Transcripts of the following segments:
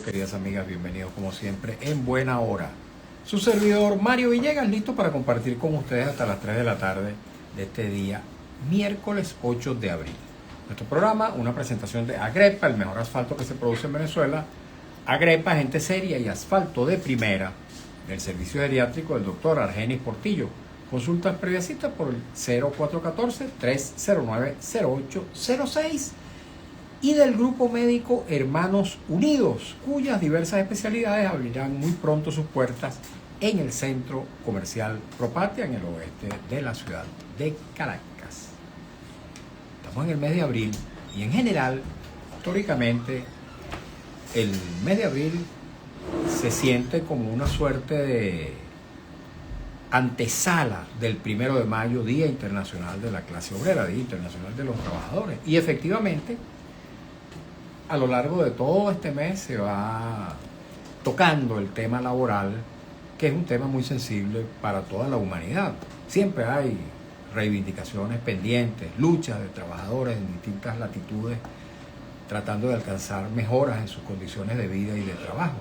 Queridas amigas, bienvenidos como siempre en Buena Hora. Su servidor Mario Villegas, listo para compartir con ustedes hasta las 3 de la tarde de este día, miércoles 8 de abril. Nuestro programa, una presentación de Agrepa, el mejor asfalto que se produce en Venezuela. Agrepa, gente seria y asfalto de primera, del servicio geriátrico del doctor Argenis Portillo. Consultas previas citas por el 0414-309-0806 y del Grupo Médico Hermanos Unidos, cuyas diversas especialidades abrirán muy pronto sus puertas en el Centro Comercial Propatria, en el oeste de la ciudad de Caracas. Estamos en el mes de abril y en general, históricamente, el mes de abril se siente como una suerte de antesala del 1 de mayo, Día Internacional de la Clase Obrera, Día Internacional de los Trabajadores. Y efectivamente, a lo largo de todo este mes se va tocando el tema laboral, que es un tema muy sensible para toda la humanidad. Siempre hay reivindicaciones pendientes, luchas de trabajadores en distintas latitudes, tratando de alcanzar mejoras en sus condiciones de vida y de trabajo.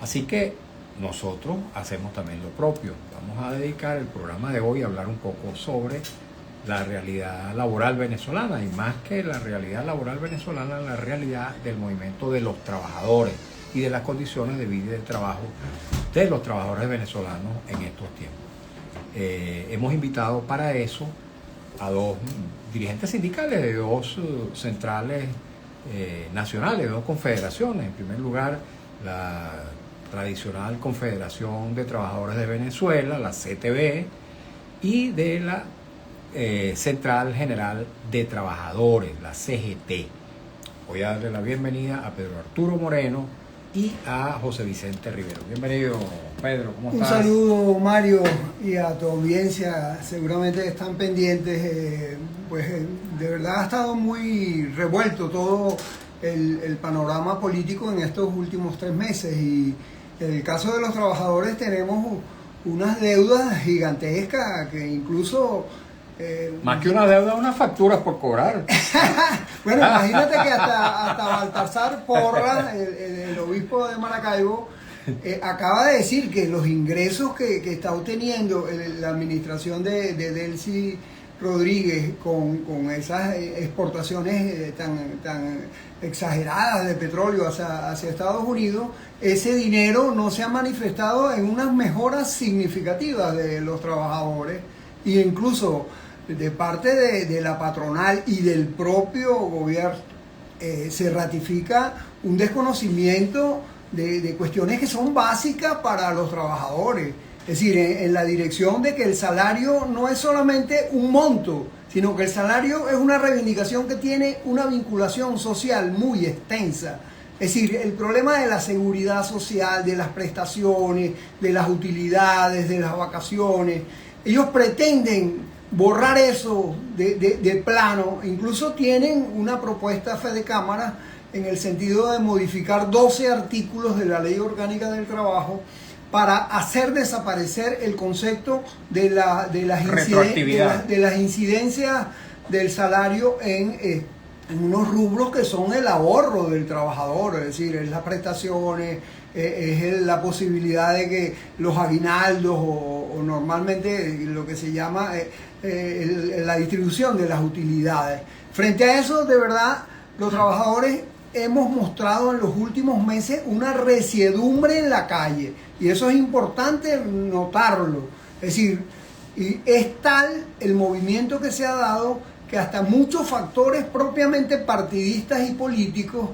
Así que nosotros hacemos también lo propio. Vamos a dedicar el programa de hoy a hablar un poco sobre la realidad laboral venezolana, y más que la realidad laboral venezolana, la realidad del movimiento de los trabajadores y de las condiciones de vida y de trabajo de los trabajadores venezolanos en estos tiempos. Hemos invitado para eso a dos dirigentes sindicales de dos centrales nacionales, de dos confederaciones. En primer lugar, la tradicional Confederación de Trabajadores de Venezuela, la CTV, y de la Central General de Trabajadores, la CGT. Voy a darle la bienvenida a Pedro Arturo Moreno y a José Vicente Rivero. Bienvenido, Pedro, ¿cómo estás? Un saludo, Mario, y a tu audiencia. Seguramente están pendientes. De verdad ha estado muy revuelto todo el panorama político en estos últimos 3 meses, y en el caso de los trabajadores tenemos unas deudas gigantescas que incluso más que una deuda, unas facturas por cobrar. Bueno, imagínate que hasta Baltasar Porras, el obispo de Maracaibo, acaba de decir que los ingresos que está obteniendo la administración de Delcy Rodríguez con esas exportaciones tan exageradas de petróleo hacia Estados Unidos, ese dinero no se ha manifestado en unas mejoras significativas de los trabajadores, e incluso de parte de la patronal y del propio gobierno se ratifica un desconocimiento de cuestiones que son básicas para los trabajadores. Es decir, en la dirección de que el salario no es solamente un monto, sino que el salario es una reivindicación que tiene una vinculación social muy extensa. Es decir, el problema de la seguridad social, de las prestaciones, de las utilidades, de las vacaciones, ellos pretenden borrar eso de plano. Incluso tienen una propuesta de Fede Cámara en el sentido de modificar 12 artículos de la Ley Orgánica del Trabajo para hacer desaparecer el concepto de las incidencias del salario en unos rubros que son el ahorro del trabajador, es decir, es las prestaciones, es la posibilidad de que los aguinaldos o normalmente lo que se llama la distribución de las utilidades. Frente a eso, de verdad, los trabajadores hemos mostrado en los últimos meses una resiedumbre en la calle, y eso es importante notarlo. Es decir, y es tal el movimiento que se ha dado que hasta muchos factores propiamente partidistas y políticos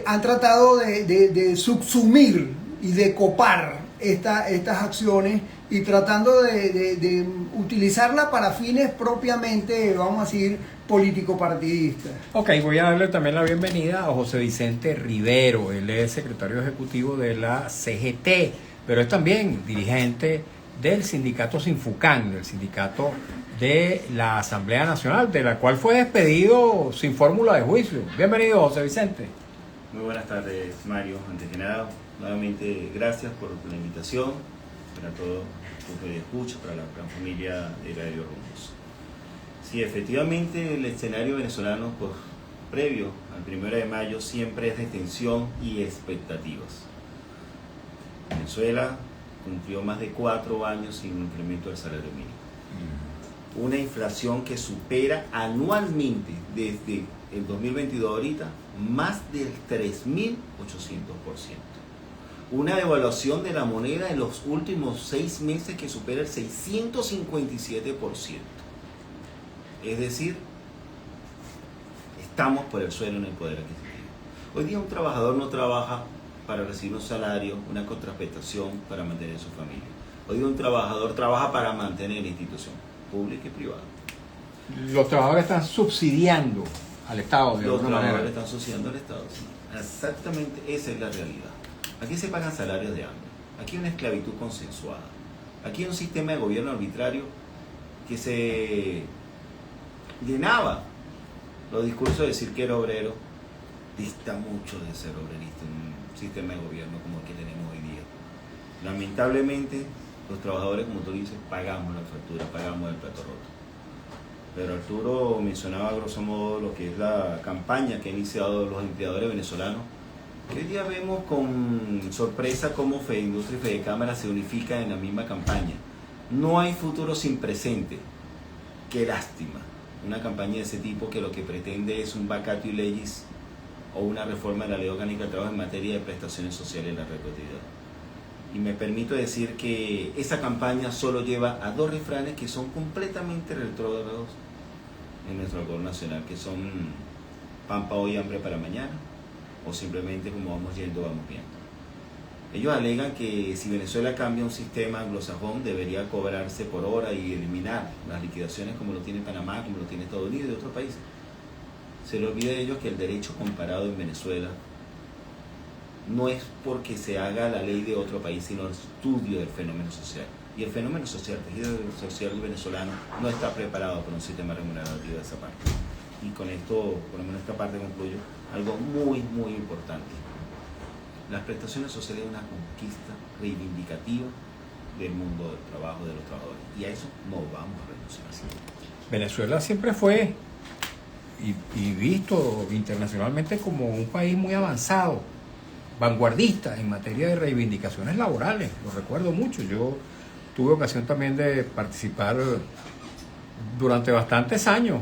han tratado de subsumir y de copar estas acciones, y tratando de utilizarla para fines propiamente, vamos a decir, político-partidistas. Ok, voy a darle también la bienvenida a José Vicente Rivero. Él es secretario ejecutivo de la CGT, pero es también dirigente del sindicato Sinfucán, del sindicato de la Asamblea Nacional, de la cual fue despedido sin fórmula de juicio. Bienvenido, José Vicente. Muy buenas tardes, Mario. Antes que nada, nuevamente gracias por la invitación, para todos los que escuchan, para la gran familia de Radio Rumbos. Sí, efectivamente el escenario venezolano pues previo al 1 de mayo siempre es de tensión y expectativas. Venezuela cumplió más de 4 años sin un incremento del salario mínimo. Una inflación que supera anualmente desde el 2022 ahorita más del 3.800%. Una devaluación de la moneda en los últimos 6 meses que supera el 657%. Es decir, estamos por el suelo en el poder adquisitivo. Hoy día un trabajador no trabaja para recibir un salario, una contraprestación para mantener su familia. Hoy día un trabajador trabaja para mantener la institución pública y privada. Los trabajadores están subsidiando al Estado de Los alguna manera. trabajadores están subsidiando al Estado. Sí. Exactamente esa es la realidad. Aquí se pagan salarios de hambre. Aquí hay una esclavitud consensuada. Aquí hay un sistema de gobierno arbitrario que se llenaba los discursos de decir que era obrero. Dista mucho de ser obrerista en un sistema de gobierno como el que tenemos hoy día. Lamentablemente, los trabajadores, como tú dices, pagamos la factura, pagamos el plato roto. Pero Arturo mencionaba a grosso modo lo que es la campaña que han iniciado los empleadores venezolanos, que hoy día vemos con sorpresa cómo Fedeindustria y Fedecámara se unifican en la misma campaña. No hay futuro sin presente. Qué lástima. Una campaña de ese tipo que lo que pretende es un vacatio legis o una reforma de la Ley Orgánica del Trabajo en materia de prestaciones sociales en la red cotidiana. Y me permito decir que esa campaña solo lleva a 2 refranes que son completamente retrógrados en nuestro gobierno nacional, que son pan para hoy, hambre para mañana, o simplemente como vamos yendo, vamos viendo. Ellos alegan que si Venezuela cambia un sistema anglosajón, debería cobrarse por hora y eliminar las liquidaciones como lo tiene Panamá, como lo tiene Estados Unidos y otros países. Se le olvida a ellos que el derecho comparado en Venezuela no es porque se haga la ley de otro país, sino el estudio del fenómeno social. Y el fenómeno social, el tejido social venezolano, no está preparado para un sistema remunerativo de esa parte. Y con esto, por lo menos esta parte concluyo, algo muy, muy importante. Las prestaciones sociales es una conquista reivindicativa del mundo del trabajo, de los trabajadores. Y a eso no vamos a renunciar. Venezuela siempre fue y visto internacionalmente como un país muy avanzado, vanguardista en materia de reivindicaciones laborales. Lo recuerdo mucho. Yo tuve ocasión también de participar durante bastantes años,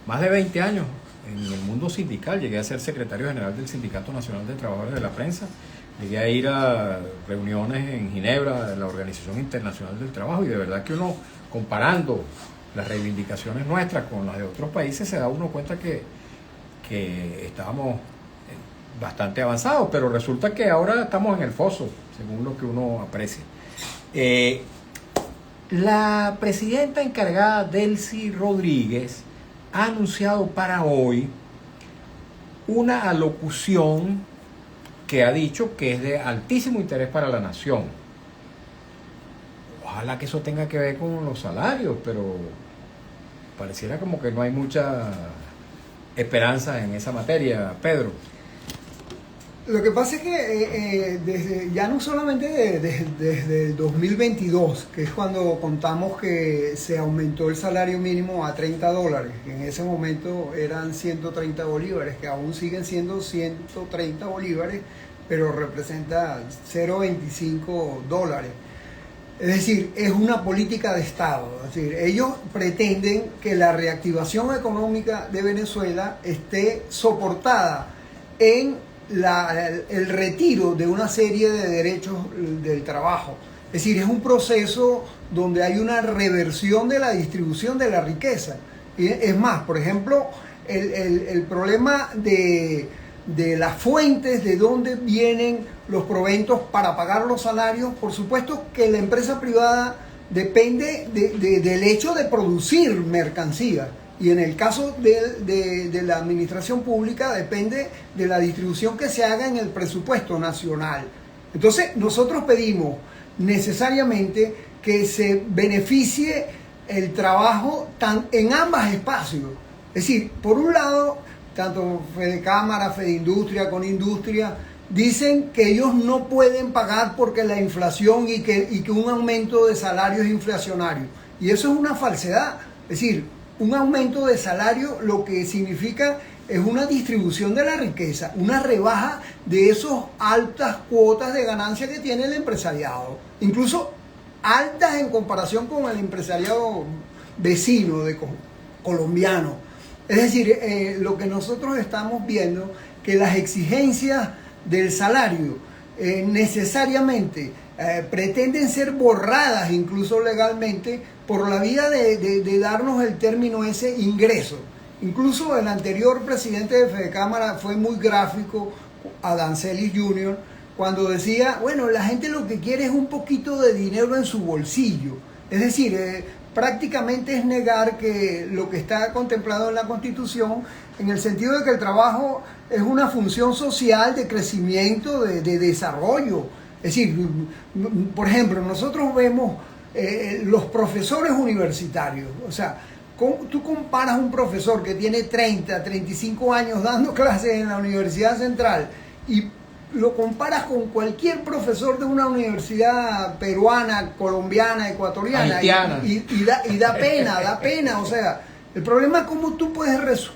más de 20 años, en el mundo sindical. Llegué a ser secretario general del Sindicato Nacional de Trabajadores de la Prensa. Llegué a ir a reuniones en Ginebra de la Organización Internacional del Trabajo, y de verdad que uno, comparando las reivindicaciones nuestras con las de otros países, se da uno cuenta que estábamos bastante avanzados, pero resulta que ahora estamos en el foso, según lo que uno aprecia. La presidenta encargada, Delcy Rodríguez, ha anunciado para hoy una alocución que ha dicho que es de altísimo interés para la nación. Ojalá que eso tenga que ver con los salarios, pero pareciera como que no hay mucha esperanza en esa materia, Pedro. Lo que pasa es que desde, ya no solamente desde el 2022, que es cuando contamos que se aumentó el salario mínimo a $30, que en ese momento eran 130 bolívares, que aún siguen siendo 130 bolívares, pero representa $0.25. Es decir, es una política de Estado. Es decir, ellos pretenden que la reactivación económica de Venezuela esté soportada en el retiro de una serie de derechos del trabajo. Es decir, es un proceso donde hay una reversión de la distribución de la riqueza. Y es más, por ejemplo, el problema de las fuentes, de dónde vienen los proventos para pagar los salarios. Por supuesto que la empresa privada depende del hecho de producir mercancía. Y en el caso de la administración pública depende de la distribución que se haga en el presupuesto nacional. Entonces nosotros pedimos necesariamente que se beneficie el trabajo en ambos espacios. Es decir, por un lado, tanto Fedecámara, Fedeindustria, Conindustria, dicen que ellos no pueden pagar porque la inflación y que un aumento de salario es inflacionario. Y eso es una falsedad. Es decir, un aumento de salario lo que significa es una distribución de la riqueza, una rebaja de esas altas cuotas de ganancia que tiene el empresariado, incluso altas en comparación con el empresariado vecino colombiano. Es decir, lo que nosotros estamos viendo, que las exigencias del salario necesariamente pretenden ser borradas incluso legalmente por la vía de darnos el término ese ingreso. Incluso el anterior presidente de Fedecámara fue muy gráfico, Adán Celis Jr., cuando decía, bueno, la gente lo que quiere es un poquito de dinero en su bolsillo. Es decir, prácticamente es negar que lo que está contemplado en la Constitución, en el sentido de que el trabajo es una función social de crecimiento, de desarrollo. Es decir, por ejemplo, nosotros vemos los profesores universitarios, o sea, tú comparas un profesor que tiene 30, 35 años dando clases en la Universidad Central y lo comparas con cualquier profesor de una universidad peruana, colombiana, ecuatoriana y da pena, o sea, el problema es cómo tú puedes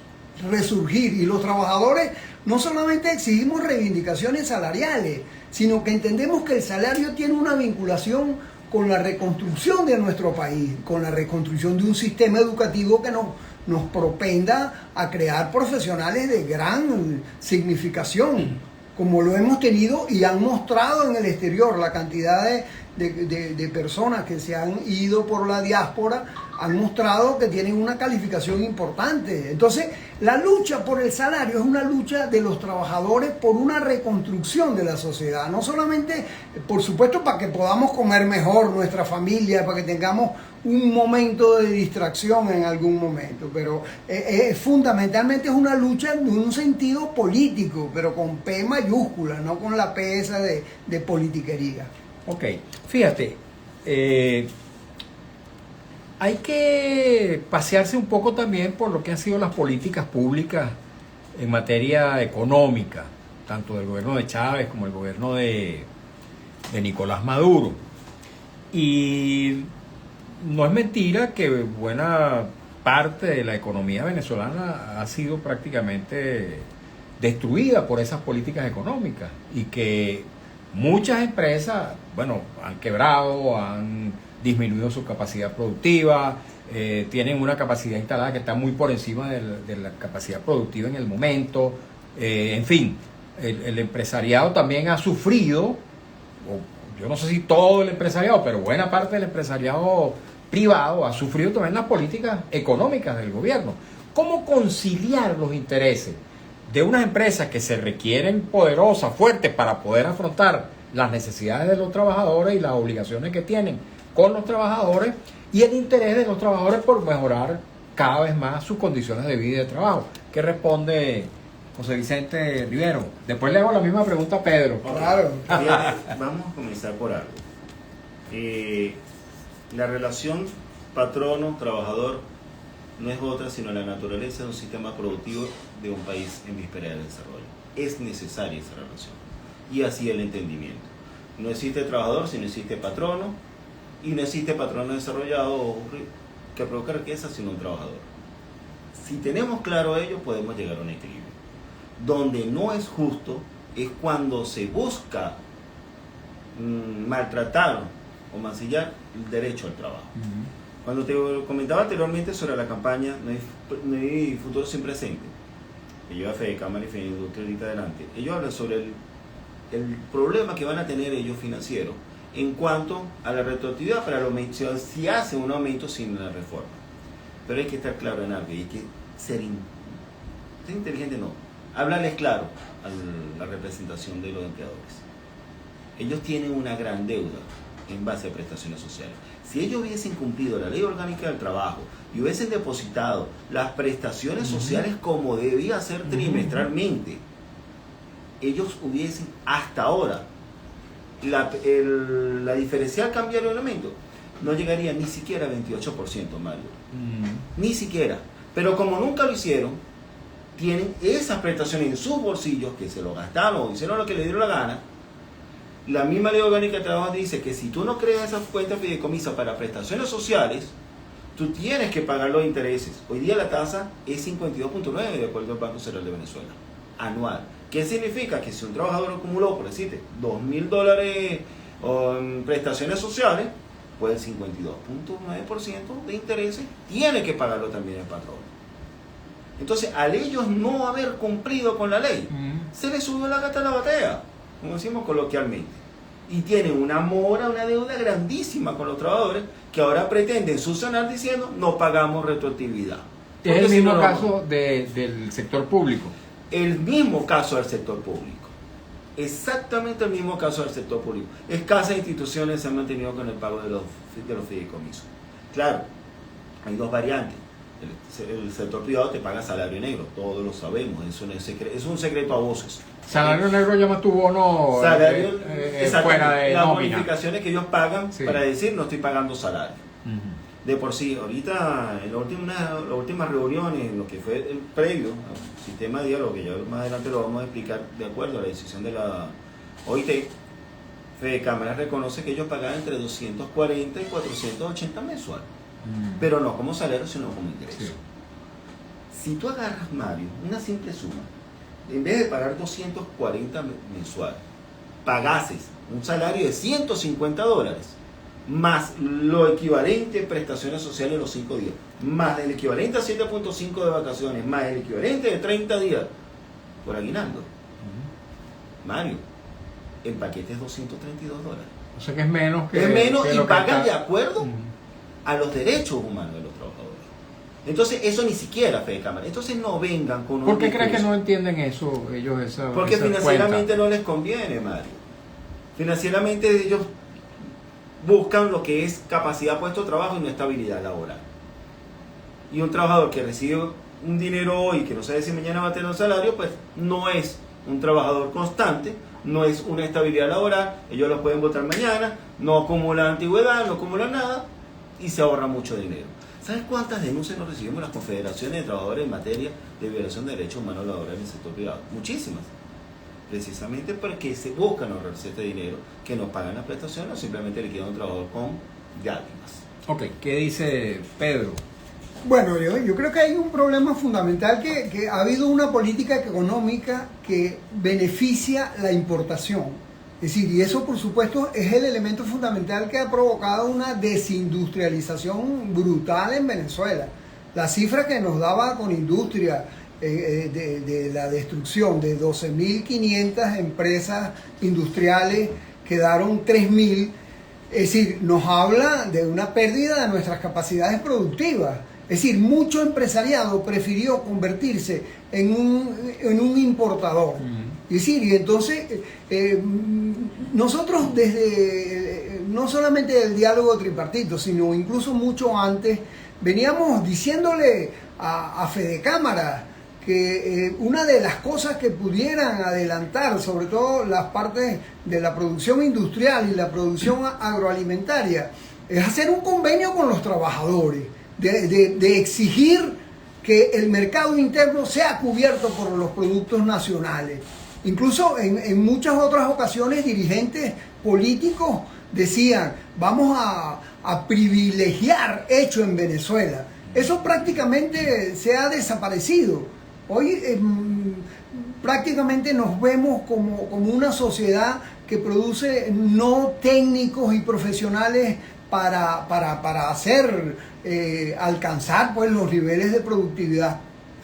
resurgir, y los trabajadores no solamente exigimos reivindicaciones salariales, sino que entendemos que el salario tiene una vinculación con la reconstrucción de nuestro país, con la reconstrucción de un sistema educativo que nos propenda a crear profesionales de gran significación, como lo hemos tenido y han mostrado en el exterior. La cantidad de personas que se han ido por la diáspora han mostrado que tienen una calificación importante. Entonces, la lucha por el salario es una lucha de los trabajadores por una reconstrucción de la sociedad. No solamente, por supuesto, para que podamos comer mejor nuestra familia, para que tengamos un momento de distracción en algún momento, pero fundamentalmente es una lucha en un sentido político, pero con P mayúscula, no con la P esa de politiquería. Ok, fíjate, hay que pasearse un poco también por lo que han sido las políticas públicas en materia económica, tanto del gobierno de Chávez como el gobierno de Nicolás Maduro. Y no es mentira que buena parte de la economía venezolana ha sido prácticamente destruida por esas políticas económicas y que muchas empresas, bueno, han quebrado, han disminuido su capacidad productiva, tienen una capacidad instalada que está muy por encima de la capacidad productiva en el momento. En fin, el empresariado también ha sufrido, yo no sé si todo el empresariado, pero buena parte del empresariado privado ha sufrido también las políticas económicas del gobierno. ¿Cómo conciliar los intereses de unas empresas que se requieren poderosas, fuertes, para poder afrontar las necesidades de los trabajadores y las obligaciones que tienen con los trabajadores, y el interés de los trabajadores por mejorar cada vez más sus condiciones de vida y de trabajo? ¿Qué responde José Vicente Rivero? Después le hago la misma pregunta a Pedro. Claro. Vamos a comenzar por algo. La relación patrono-trabajador no es otra sino la naturaleza de un sistema productivo de un país en víspera del desarrollo. Es necesaria esa relación. Y así el entendimiento. No existe trabajador si no existe patrono, y no existe patrono desarrollado que provoque riqueza sino un trabajador. Si tenemos claro ello, podemos llegar a un equilibrio. Donde no es justo es cuando se busca maltratar o mancillar el derecho al trabajo. Cuando te comentaba anteriormente sobre la campaña No hay futuro sin presente, que lleva Fedecámara y Fedindustria ahorita adelante, ellos hablan sobre el problema que van a tener ellos financiero en cuanto a la retroactividad para la aumento, si hacen un aumento sin la reforma. Pero hay que estar claro en algo, y hay que ser inteligente, no, hablarles claro a la representación de los empleadores. Ellos tienen una gran deuda en base a prestaciones sociales. Si ellos hubiesen cumplido la ley orgánica del trabajo y hubiesen depositado las prestaciones sociales como debía ser trimestralmente, ellos hubiesen hasta ahora la diferencial cambiario de elemento no llegaría ni siquiera a 28%, Mario. Ni siquiera. Pero como nunca lo hicieron, tienen esas prestaciones en sus bolsillos, que se lo gastaron o hicieron lo que le dieron la gana. La misma ley orgánica de trabajo dice que si tú no creas esas cuentas fideicomisas para prestaciones sociales, tú tienes que pagar los intereses. Hoy día la tasa es 52.9 de acuerdo al Banco Central de Venezuela, anual. ¿Qué significa? Que si un trabajador acumuló, por decirte, $2.000 en prestaciones sociales, pues el 52.9% de intereses tiene que pagarlo también el patrón. Entonces, al ellos no haber cumplido con la ley, se les subió la gata a la batea, como decimos coloquialmente. Y tienen una mora, una deuda grandísima con los trabajadores que ahora pretenden subsanar diciendo no pagamos retroactividad. Es el si mismo no, caso del sector público. El mismo caso del sector público. Exactamente el mismo caso del sector público. Escasas instituciones se han mantenido con el pago de los fideicomisos. Claro, hay dos variantes. El sector privado te paga salario negro, todos lo sabemos, es un secreto a voces. Salario negro llama tu bono Salario, fuera de las nómina. bonificaciones que ellos pagan Sí. para decir no estoy pagando salario. De por sí, ahorita en las últimas reuniones, en lo que fue el previo al sistema de diálogo, que ya más adelante lo vamos a explicar de acuerdo a la decisión de la OIT, Fede Cámara reconoce que ellos pagan entre 240 y 480 mensual, pero no como salario, sino como ingreso. Sí. Si tú agarras, Mario, una simple suma, en vez de pagar 240 mensual, pagases un salario de $150, más lo equivalente en prestaciones sociales los 5 días, más el equivalente a 7.5 de vacaciones, más el equivalente de 30 días por aguinaldo. Mario, el paquete es $232. O sea que es menos que... Es menos que y lo que pagan está- de acuerdo a los derechos humanos de los trabajadores. Entonces, eso ni siquiera Fede Cámara. Entonces, no vengan con un ¿Por qué crees que discurso. no entienden eso ellos esa Porque esa financieramente cuenta? no les conviene, Mario. Financieramente ellos buscan lo que es capacidad puesto de trabajo y no estabilidad laboral. Y un trabajador que recibe un dinero hoy que no sabe si mañana va a tener un salario, pues no es un trabajador constante, no es una estabilidad laboral, ellos lo pueden votar mañana, no acumulan antigüedad, no acumulan nada y se ahorra mucho dinero. ¿Sabes cuántas denuncias nos recibimos las confederaciones de trabajadores en materia de violación de derechos humanos laborales en el sector privado? Muchísimas. Precisamente porque se buscan ahorrarse este dinero que no pagan las prestaciones o simplemente le queda un trabajador con dádivas. Ok, ¿qué dice Pedro? Bueno, yo creo que hay un problema fundamental que ha habido una política económica que beneficia la importación. Es decir, y eso por supuesto es el elemento fundamental que ha provocado una desindustrialización brutal en Venezuela. La cifra que nos daba con industria de la destrucción de 12.500 empresas industriales, quedaron 3.000, es decir, nos habla de una pérdida de nuestras capacidades productivas. Es decir, mucho empresariado prefirió convertirse en un importador. Es decir, y entonces nosotros desde, no solamente el diálogo tripartito, sino incluso mucho antes, veníamos diciéndole a Fede Cámara que una de las cosas que pudieran adelantar, sobre todo las partes de la producción industrial y la producción agroalimentaria, es hacer un convenio con los trabajadores, de exigir que el mercado interno sea cubierto por los productos nacionales. Incluso en muchas otras ocasiones dirigentes políticos decían, vamos a privilegiar hecho en Venezuela. Eso prácticamente se ha desaparecido. Hoy prácticamente nos vemos como una sociedad que produce no técnicos y profesionales para hacer alcanzar pues los niveles de productividad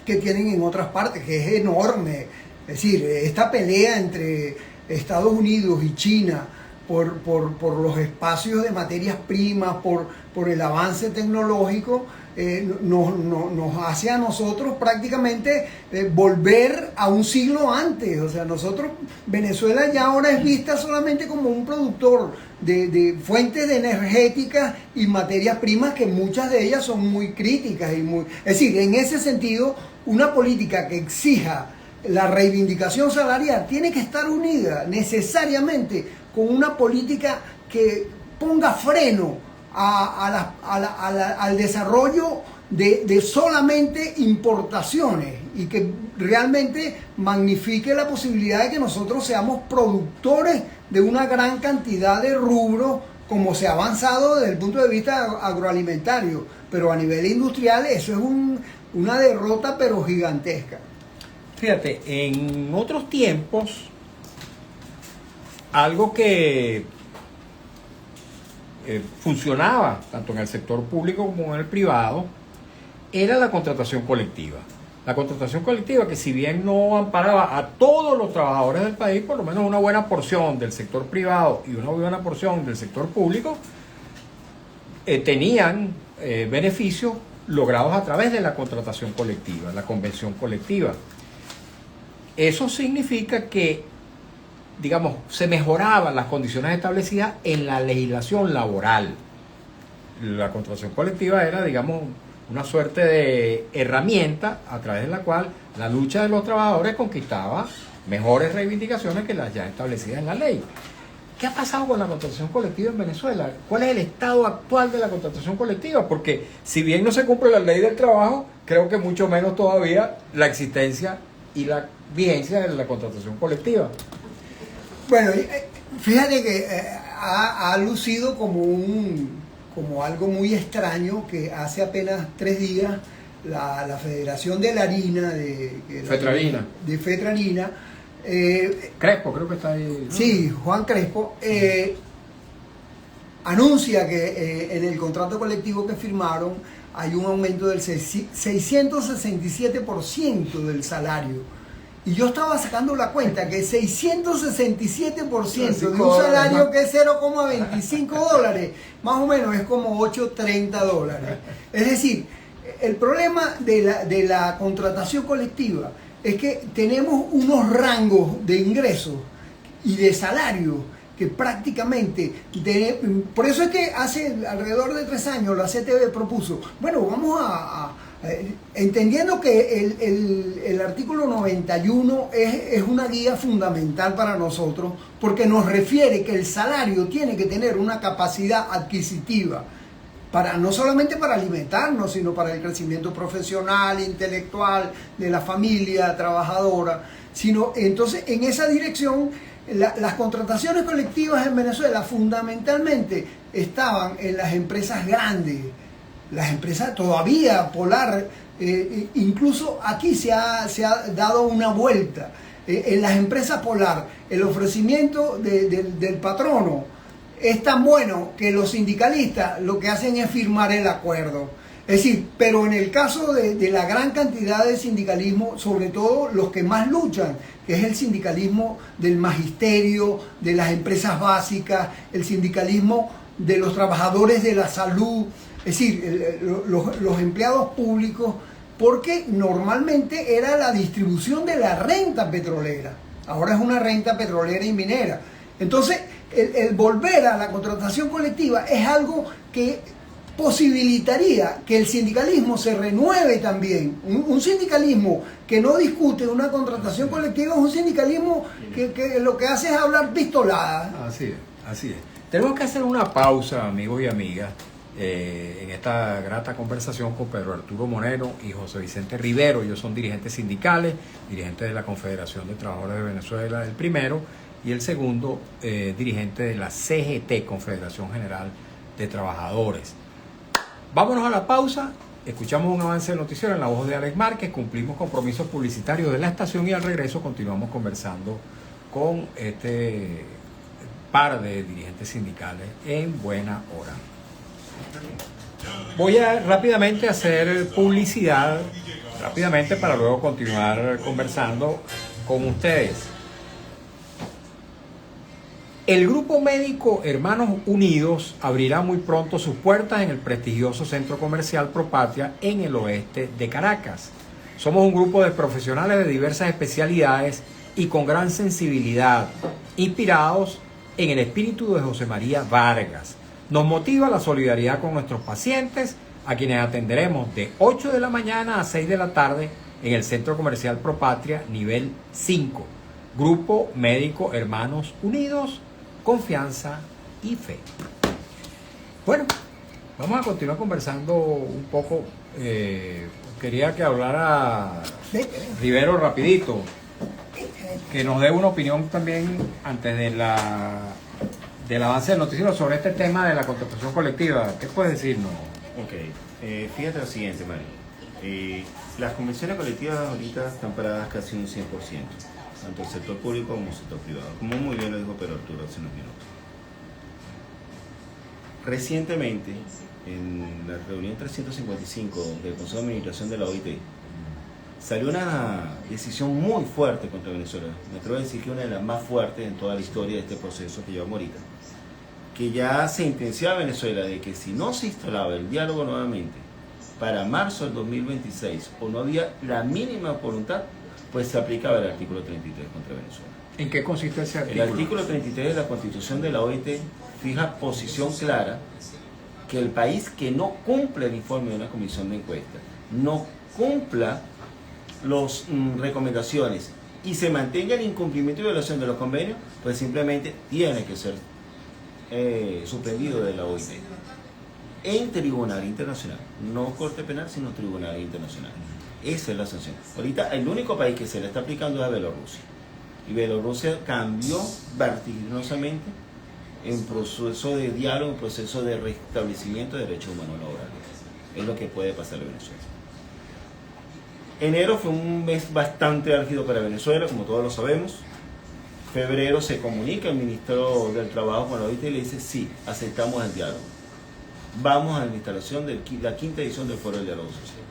que tienen en otras partes, que es enorme. Es decir, esta pelea entre Estados Unidos y China por los espacios de materias primas, por el avance tecnológico, nos hace a nosotros prácticamente volver a un siglo antes. O sea, Venezuela ya ahora es vista solamente como un productor de fuentes de energéticas y materias primas, que muchas de ellas son muy críticas. Es decir, en ese sentido, una política que exija la reivindicación salarial tiene que estar unida necesariamente con una política que ponga freno al desarrollo de solamente importaciones y que realmente magnifique la posibilidad de que nosotros seamos productores de una gran cantidad de rubros como se ha avanzado desde el punto de vista agroalimentario, pero a nivel industrial eso es una derrota pero gigantesca. Fíjate, en otros tiempos, algo que funcionaba tanto en el sector público como en el privado era la contratación colectiva. La contratación colectiva, que si bien no amparaba a todos los trabajadores del país, por lo menos una buena porción del sector privado y una buena porción del sector público tenían beneficios logrados a través de la contratación colectiva, la convención colectiva. Eso significa que, digamos, se mejoraban las condiciones establecidas en la legislación laboral. La contratación colectiva era, digamos, una suerte de herramienta a través de la cual la lucha de los trabajadores conquistaba mejores reivindicaciones que las ya establecidas en la ley. ¿Qué ha pasado con la contratación colectiva en Venezuela? ¿Cuál es el estado actual de la contratación colectiva? Porque si bien no se cumple la ley del trabajo, creo que mucho menos todavía la existencia y la vigencia de la contratación colectiva. Bueno, fíjate que ha lucido como algo muy extraño que hace apenas 3 días la Federación de la Harina de Fetrarina, Crespo creo que está ahí, ¿no? Sí, Juan Crespo anuncia que en el contrato colectivo que firmaron hay un aumento del 667% del salario. Y yo estaba sacando la cuenta que 667% de un salario que es $0,25, más o menos es como $8.30. Es decir, el problema de la contratación colectiva es que tenemos unos rangos de ingresos y de salario que prácticamente, por eso es que hace alrededor de 3 años la CTV propuso, bueno, vamos entendiendo que el artículo 91 es una guía fundamental para nosotros porque nos refiere que el salario tiene que tener una capacidad adquisitiva para no solamente para alimentarnos, sino para el crecimiento profesional, intelectual de la familia trabajadora, sino entonces en esa dirección las contrataciones colectivas en Venezuela fundamentalmente estaban en las empresas grandes. Las empresas todavía, Polar, incluso aquí se ha dado una vuelta. En las empresas Polar, el ofrecimiento del patrono es tan bueno que los sindicalistas lo que hacen es firmar el acuerdo. Es decir, pero en el caso de la gran cantidad de sindicalismo, sobre todo los que más luchan, que es el sindicalismo del magisterio, de las empresas básicas, el sindicalismo de los trabajadores de la salud, es decir, los empleados públicos, porque normalmente era la distribución de la renta petrolera. Ahora es una renta petrolera y minera. Entonces, el volver a la contratación colectiva es algo que posibilitaría que el sindicalismo se renueve también. Un sindicalismo que no discute una contratación colectiva es un sindicalismo que lo que hace es hablar pistoladas. Así es, así es. Tenemos que hacer una pausa, amigos y amigas, en esta grata conversación con Pedro Arturo Monero y José Vicente Rivero. Ellos son dirigentes sindicales, dirigentes de la Confederación de Trabajadores de Venezuela, el primero, y el segundo, dirigente de la CGT, Confederación General de Trabajadores. Vámonos a la pausa, escuchamos un avance del noticiero en la voz de Alex Márquez, cumplimos compromisos publicitarios de la estación y al regreso continuamos conversando con este par de dirigentes sindicales en buena hora. Voy a rápidamente hacer publicidad, para luego continuar conversando con ustedes. El Grupo Médico Hermanos Unidos abrirá muy pronto sus puertas en el prestigioso centro comercial Propatria en el oeste de Caracas. Somos un grupo de profesionales de diversas especialidades y con gran sensibilidad, inspirados en el espíritu de José María Vargas. Nos motiva la solidaridad con nuestros pacientes, a quienes atenderemos de 8 de la mañana a 6 de la tarde en el Centro Comercial Propatria, nivel 5. Grupo Médico Hermanos Unidos, confianza y fe. Bueno, vamos a continuar conversando un poco. Quería que hablara Rivero rapidito, que nos dé una opinión también antes de del avance del noticiero sobre este tema de la contratación colectiva. ¿Qué puedes decirnos? Ok, fíjate lo siguiente, Mario. Las convenciones colectivas ahorita están paradas casi un 100%, tanto el sector público como el sector privado, como muy bien lo dijo Pedro Arturo hace unos minutos. Recientemente, en la reunión 355 del Consejo de Administración de la OIT, salió una decisión muy fuerte contra Venezuela. Me atrevo a decir que una de las más fuertes en toda la historia de este proceso que llevamos ahorita. Que ya se sentenciaba a Venezuela de que si no se instalaba el diálogo nuevamente para marzo del 2026 o no había la mínima voluntad, pues se aplicaba el artículo 33 contra Venezuela. ¿En qué consiste ese artículo? El artículo 33 de la Constitución de la OIT fija posición clara que el país que no cumple el informe de una comisión de encuesta, no cumpla las recomendaciones y se mantenga el incumplimiento y violación de los convenios, pues simplemente tiene que ser suspendido de la OIT en tribunal internacional, no corte penal, sino tribunal internacional. Esa es la sanción. Ahorita el único país que se le está aplicando es a Bielorrusia, y Bielorrusia cambió vertiginosamente en proceso de diálogo, en proceso de restablecimiento de derechos humanos laborales. Es lo que puede pasar en Venezuela. Enero fue un mes bastante álgido para Venezuela, como todos lo sabemos. Febrero se comunica el ministro del Trabajo con la OIT y le dice: sí, aceptamos el diálogo. Vamos a la instalación de la quinta edición del Foro del Diálogo Social.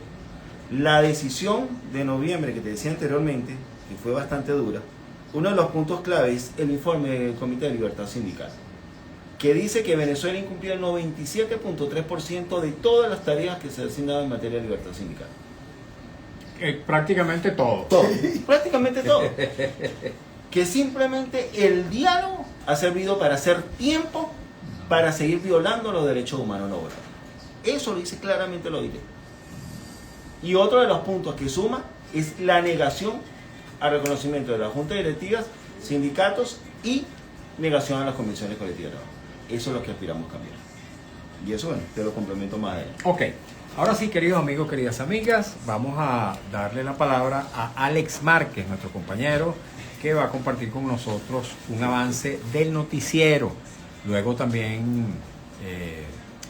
La decisión de noviembre que te decía anteriormente, que fue bastante dura, uno de los puntos clave es el informe del Comité de Libertad Sindical, que dice que Venezuela incumplía el 97.3% de todas las tareas que se asignaban en materia de libertad sindical. Prácticamente todo. Todo, prácticamente todo. Que simplemente el diálogo ha servido para hacer tiempo para seguir violando los derechos humanos laborales. Eso lo dice claramente la OIT. Y otro de los puntos que suma es la negación al reconocimiento de la Junta Directiva, sindicatos y negación a las convenciones colectivas de trabajo. Eso es lo que aspiramos a cambiar. Y eso, bueno, te lo complemento más adelante. Ok, ahora sí, queridos amigos, queridas amigas, vamos a darle la palabra a Alex Márquez, nuestro compañero, que va a compartir con nosotros un avance del noticiero. Luego también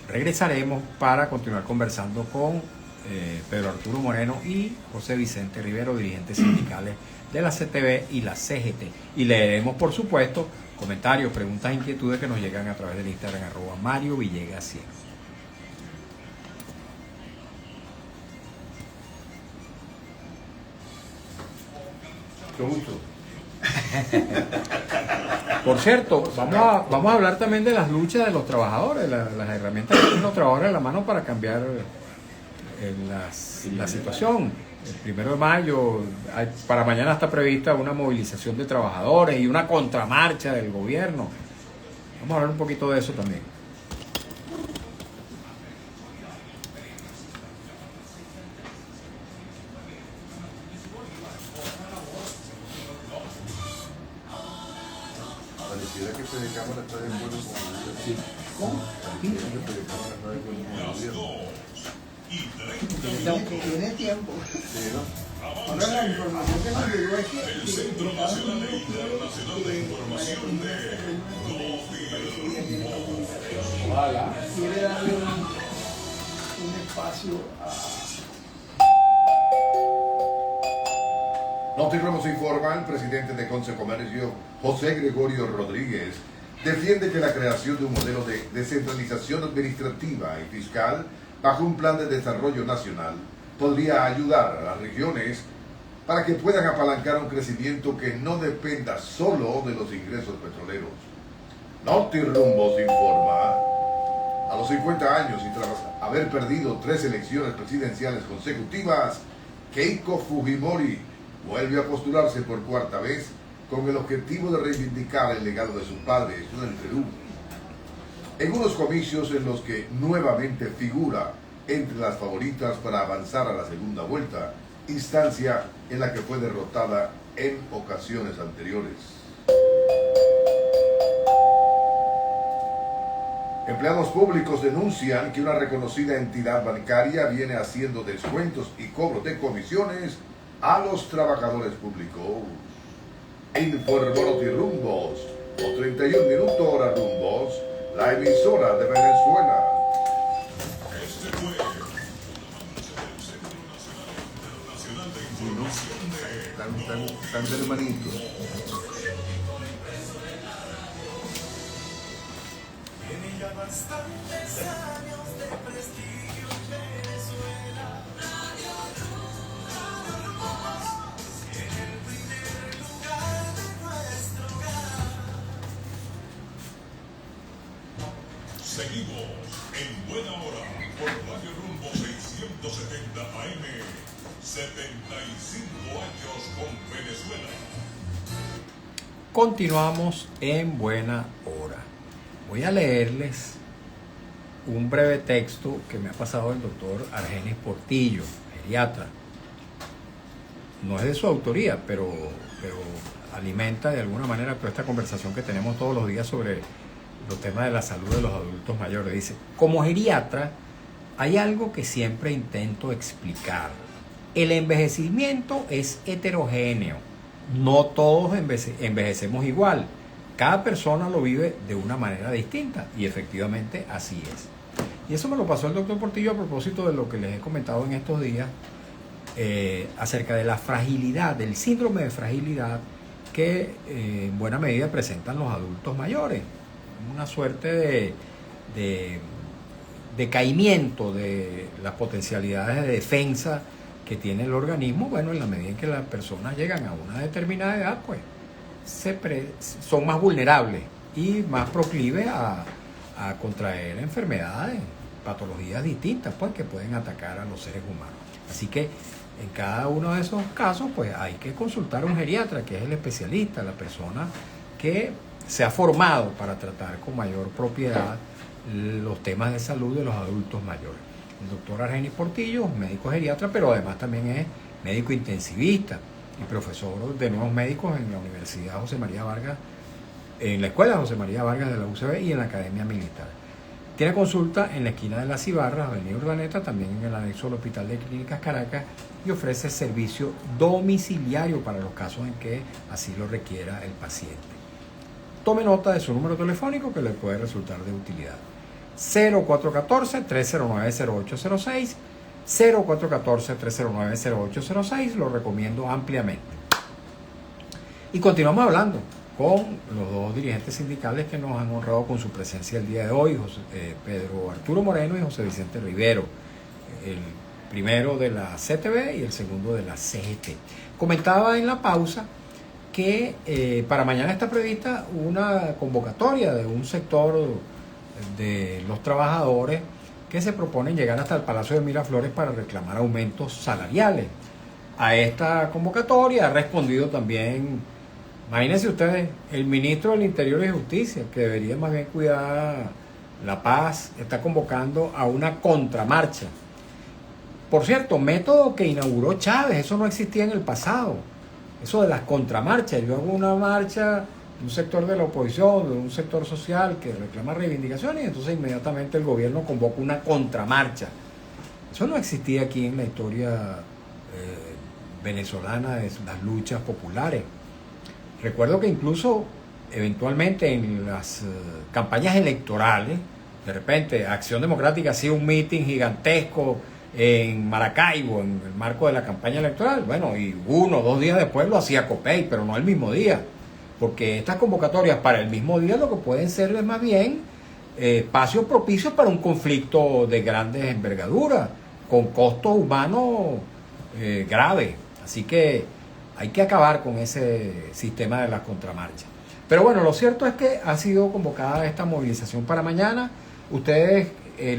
regresaremos para continuar conversando con Pedro Arturo Moreno y José Vicente Rivero, dirigentes sindicales de la CTV y la CGT. Y leeremos, por supuesto, comentarios, preguntas, inquietudes que nos llegan a través del Instagram @MarioVillegas100. Con gusto. Por cierto, vamos a hablar también de las luchas de los trabajadores, las herramientas que tienen los trabajadores en la mano para cambiar la situación. El 1 de mayo, para mañana está prevista una movilización de trabajadores y una contramarcha del gobierno. Vamos a hablar un poquito de eso también. Pareciera que Fede Cámara está de acuerdo con el gobierno. Sí. ¿Cómo? Pareciera que Fede Cámara está de acuerdo con el gobierno. Tiene tiempo. Sí, ¿no? Ahora la información que nos llegó es que Estados Unidos quiere darle un espacio a... Notiramos informa, el presidente de Concecomercio, José Gregorio Rodríguez, defiende que la creación de un modelo de descentralización administrativa y fiscal bajo un plan de desarrollo nacional podría ayudar a las regiones para que puedan apalancar un crecimiento que no dependa solo de los ingresos petroleros. Notirumbos informa. A los 50 años y tras haber perdido 3 elecciones presidenciales consecutivas, Keiko Fujimori vuelve a postularse por cuarta vez con el objetivo de reivindicar el legado de su padre en el Perú. En unos comicios en los que nuevamente figura entre las favoritas para avanzar a la segunda vuelta, instancia en la que fue derrotada en ocasiones anteriores. Empleados públicos denuncian que una reconocida entidad bancaria viene haciendo descuentos y cobros de comisiones a los trabajadores públicos. Informó Notirumbos, o 31 minutos, hora rumbos, la emisora de Venezuela. Tan hermanitos. Tiene ya bastantes años de prestigio en Venezuela. Radio Rumbo, en el primer lugar de nuestro hogar. Seguimos en Buena Hora por Radio Rumbo 670 AM. 75 años con Venezuela. Continuamos en Buena Hora. Voy a leerles un breve texto que me ha pasado el doctor Argenis Portillo, geriatra. No es de su autoría, pero alimenta de alguna manera toda esta conversación que tenemos todos los días sobre los temas de la salud de los adultos mayores. Dice: como geriatra hay algo que siempre intento explicar. El envejecimiento es heterogéneo. No todos envejecemos igual. Cada persona lo vive de una manera distinta y efectivamente así es. Y eso me lo pasó el doctor Portillo a propósito de lo que les he comentado en estos días acerca de la fragilidad, del síndrome de fragilidad que en buena medida presentan los adultos mayores. Una suerte de decaimiento de las potencialidades de defensa que tiene el organismo. Bueno, en la medida en que las personas llegan a una determinada edad, pues son más vulnerables y más proclives a contraer enfermedades, patologías distintas, pues, que pueden atacar a los seres humanos. Así que en cada uno de esos casos, pues hay que consultar a un geriatra, que es el especialista, la persona que se ha formado para tratar con mayor propiedad los temas de salud de los adultos mayores. El doctor Argenis Portillo es médico geriatra, pero además también es médico intensivista y profesor de nuevos médicos en la Universidad José María Vargas, en la Escuela José María Vargas de la UCB y en la Academia Militar. Tiene consulta en la esquina de las Cibarras, Avenida Urdaneta, también en el anexo del Hospital de Clínicas Caracas, y ofrece servicio domiciliario para los casos en que así lo requiera el paciente. Tome nota de su número telefónico que le puede resultar de utilidad. 0414-309-0806, 0414-309-0806, lo recomiendo ampliamente. Y continuamos hablando con los dos dirigentes sindicales que nos han honrado con su presencia el día de hoy, Pedro Arturo Moreno y José Vicente Rivero, el primero de la CTB y el segundo de la CGT. Comentaba en la pausa que para mañana está prevista una convocatoria de un sector de los trabajadores que se proponen llegar hasta el Palacio de Miraflores para reclamar aumentos salariales. A esta convocatoria ha respondido también, imagínense ustedes, el ministro del Interior y Justicia, que debería más bien cuidar la paz, está convocando a una contramarcha. Por cierto, método que inauguró Chávez, eso no existía en el pasado. Eso de las contramarchas, yo hago una marcha de un sector de la oposición, de un sector social que reclama reivindicaciones, y entonces inmediatamente el gobierno convoca una contramarcha. Eso no existía aquí en la historia venezolana de las luchas populares. Recuerdo que incluso eventualmente en las campañas electorales, de repente Acción Democrática hacía un mitin gigantesco en Maracaibo, en el marco de la campaña electoral. Bueno, y 1 o 2 días después lo hacía Copey, pero no el mismo día, porque estas convocatorias para el mismo día lo que pueden ser es más bien espacios propicios para un conflicto de grandes envergaduras, con costos humanos graves. Así que hay que acabar con ese sistema de las contramarchas. Pero bueno, lo cierto es que ha sido convocada esta movilización para mañana. Ustedes,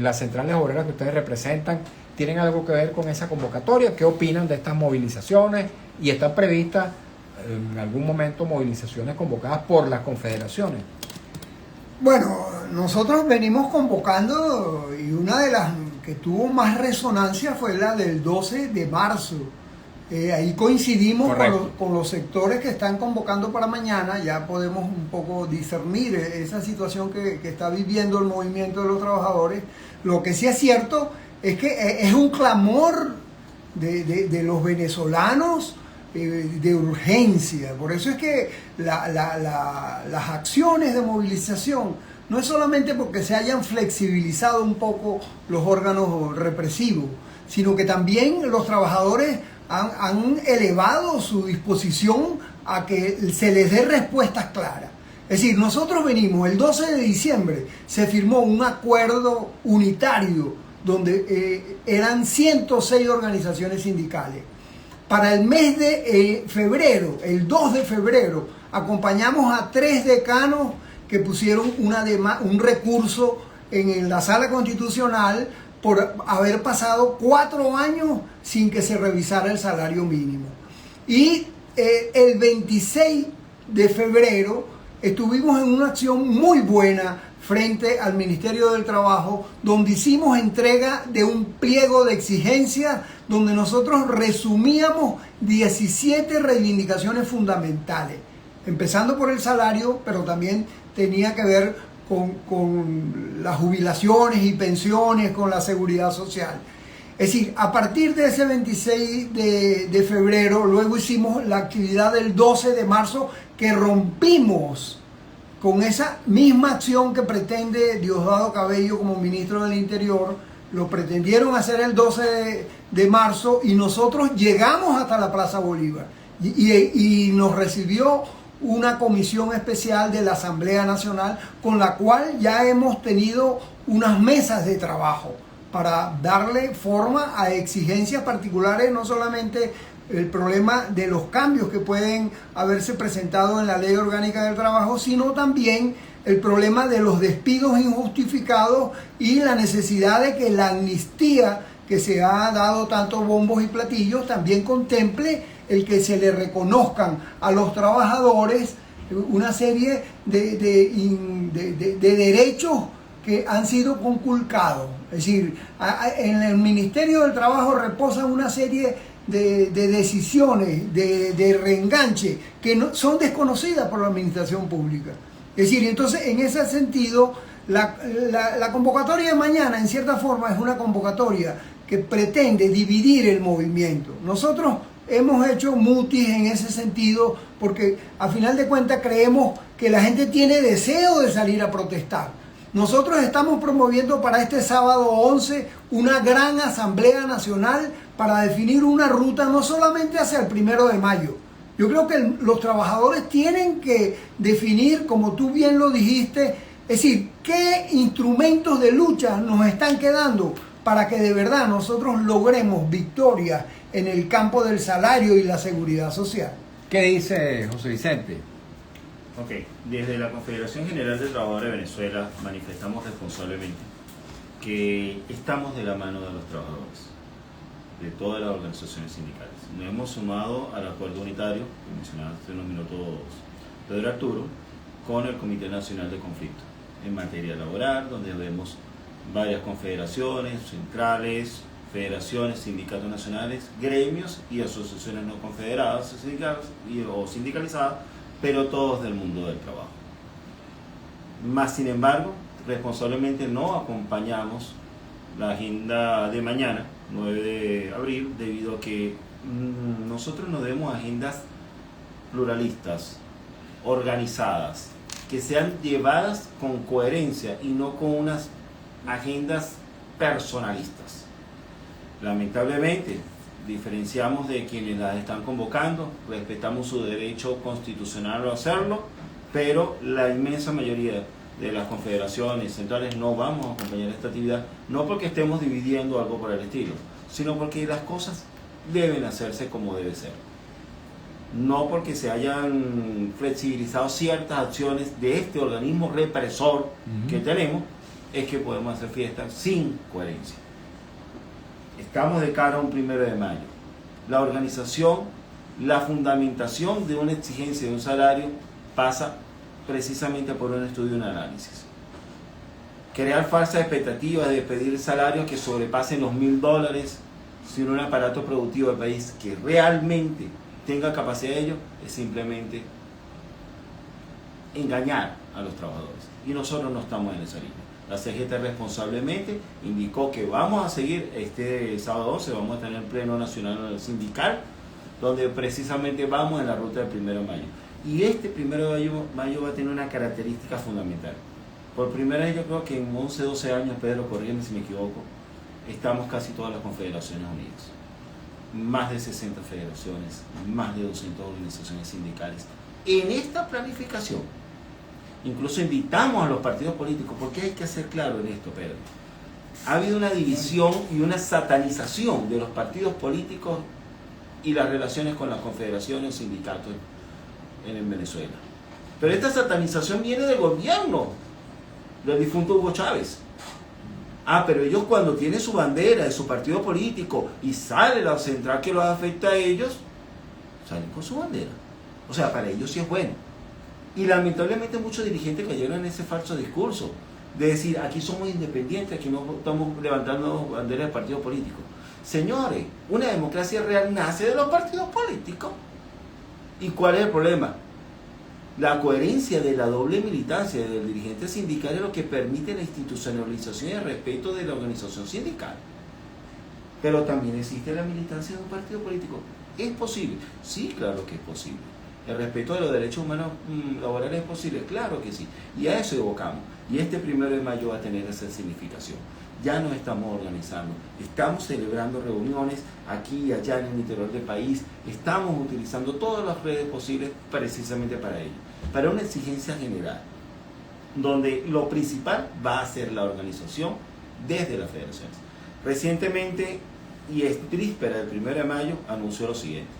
las centrales obreras que ustedes representan, ¿tienen algo que ver con esa convocatoria? ¿Qué opinan de estas movilizaciones? ¿Y están previstas en algún momento movilizaciones convocadas por las confederaciones? Bueno, nosotros venimos convocando y una de las que tuvo más resonancia fue la del 12 de marzo. Ahí coincidimos con los sectores que están convocando para mañana. Ya podemos un poco discernir esa situación que está viviendo el movimiento de los trabajadores. Lo que sí es cierto es que es un clamor de los venezolanos de urgencia. Por eso es que las acciones de movilización no es solamente porque se hayan flexibilizado un poco los órganos represivos, sino que también los trabajadores han elevado su disposición a que se les dé respuestas claras. Es decir, nosotros venimos, el 12 de diciembre se firmó un acuerdo unitario donde eran 106 organizaciones sindicales. Para el mes de febrero, el 2 de febrero, acompañamos a 3 decanos que pusieron un recurso en la Sala Constitucional por haber pasado 4 años sin que se revisara el salario mínimo. Y el 26 de febrero estuvimos en una acción muy buena frente al Ministerio del Trabajo, donde hicimos entrega de un pliego de exigencias, donde nosotros resumíamos 17 reivindicaciones fundamentales, empezando por el salario, pero también tenía que ver con las jubilaciones y pensiones, con la seguridad social. Es decir, a partir de ese 26 de febrero, luego hicimos la actividad del 12 de marzo, que rompimos con esa misma acción que pretende Diosdado Cabello como ministro del Interior. Lo pretendieron hacer el 12 de marzo y nosotros llegamos hasta la Plaza Bolívar y nos recibió una comisión especial de la Asamblea Nacional, con la cual ya hemos tenido unas mesas de trabajo para darle forma a exigencias particulares, no solamente el problema de los cambios que pueden haberse presentado en la Ley Orgánica del Trabajo, sino también el problema de los despidos injustificados y la necesidad de que la amnistía que se ha dado tantos bombos y platillos también contemple el que se le reconozcan a los trabajadores una serie de derechos que han sido conculcados. Es decir, en el Ministerio del Trabajo reposan una serie de decisiones, de reenganche, que son desconocidas por la administración pública. Es decir, entonces, en ese sentido, la convocatoria de mañana, en cierta forma, es una convocatoria que pretende dividir el movimiento. Nosotros hemos hecho mutis en ese sentido porque, a final de cuentas, creemos que la gente tiene deseo de salir a protestar. Nosotros estamos promoviendo para este sábado 11 una gran asamblea nacional para definir una ruta no solamente hacia el 1 de mayo. Yo creo que los trabajadores tienen que definir, como tú bien lo dijiste, es decir, qué instrumentos de lucha nos están quedando para que de verdad nosotros logremos victorias en el campo del salario y la seguridad social. ¿Qué dice José Vicente? Ok, desde la Confederación General de Trabajadores de Venezuela manifestamos responsablemente que estamos de la mano de los trabajadores, de todas las organizaciones sindicales. Nos hemos sumado al acuerdo unitario que mencionaba hace unos minutos Pedro Arturo con el Comité Nacional de Conflicto en materia laboral, donde vemos varias confederaciones, centrales, federaciones, sindicatos nacionales, gremios y asociaciones no confederadas o sindicalizadas, pero todos del mundo del trabajo. Más sin embargo, responsablemente no acompañamos la agenda de mañana, 9 de abril, debido a que nosotros nos debemos agendas pluralistas, organizadas, que sean llevadas con coherencia y no con unas agendas personalistas. Lamentablemente, diferenciamos de quienes las están convocando, respetamos su derecho constitucional a hacerlo, pero la inmensa mayoría de las confederaciones centrales no vamos a acompañar esta actividad, no porque estemos dividiendo algo por el estilo, sino porque las cosas deben hacerse como debe ser. No porque se hayan flexibilizado ciertas acciones de este organismo represor que tenemos, es que podemos hacer fiestas sin coherencia. Estamos de cara a un 1 de mayo. La organización, la fundamentación de una exigencia de un salario pasa precisamente por un estudio y un análisis. Crear falsas expectativas de pedir salarios que sobrepasen los $1.000 sin un aparato productivo del país que realmente tenga capacidad de ello es simplemente engañar a los trabajadores. Y nosotros no estamos en esa línea. La CGT responsablemente indicó que vamos a seguir este sábado 11, vamos a tener pleno nacional sindical donde precisamente vamos en la ruta del 1 de mayo. Y este 1 de mayo va a tener una característica fundamental. Por primera vez yo creo que en 11, 12 años, Pedro, corrígeme si me equivoco, estamos casi todas las confederaciones unidas. Más de 60 federaciones, más de 200 organizaciones sindicales. En esta planificación, incluso invitamos a los partidos políticos, porque hay que ser claro en esto, Pedro. Ha habido una división y una satanización de los partidos políticos y las relaciones con las confederaciones o sindicatos en Venezuela. Pero esta satanización viene del gobierno del difunto Hugo Chávez. Pero ellos cuando tienen su bandera de su partido político y sale la central que los afecta a ellos, salen con su bandera. O sea, para ellos sí es bueno. Y lamentablemente muchos dirigentes cayeron en ese falso discurso de decir, aquí somos independientes, aquí no estamos levantando banderas de partido político. Señores, una democracia real nace de los partidos políticos. ¿Y cuál es el problema? La coherencia de la doble militancia del dirigente sindical es lo que permite la institucionalización y el respeto de la organización sindical. Pero también existe la militancia de un partido político. ¿Es posible? Sí, claro que es posible. ¿El respeto de los derechos humanos laborales es posible? Claro que sí. Y a eso evocamos. Y este 1 de mayo va a tener esa significación. Ya nos estamos organizando, estamos celebrando reuniones aquí y allá en el interior del país, estamos utilizando todas las redes posibles precisamente para ello, para una exigencia general, donde lo principal va a ser la organización desde las federaciones. Recientemente, y es víspera del 1 de mayo, anunció lo siguiente: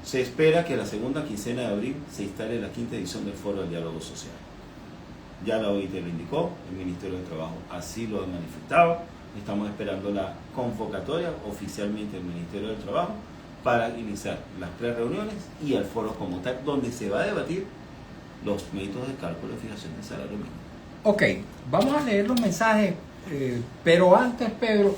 se espera que la segunda quincena de abril se instale la 5ª edición del Foro del Diálogo Social. Ya la OIT lo indicó, el Ministerio del Trabajo así lo ha manifestado. Estamos esperando la convocatoria oficialmente del Ministerio del Trabajo para iniciar las 3 reuniones y el foro como tal, donde se va a debatir los métodos de cálculo y fijación del salario mínimo. Ok, vamos a leer los mensajes, pero antes, Pedro,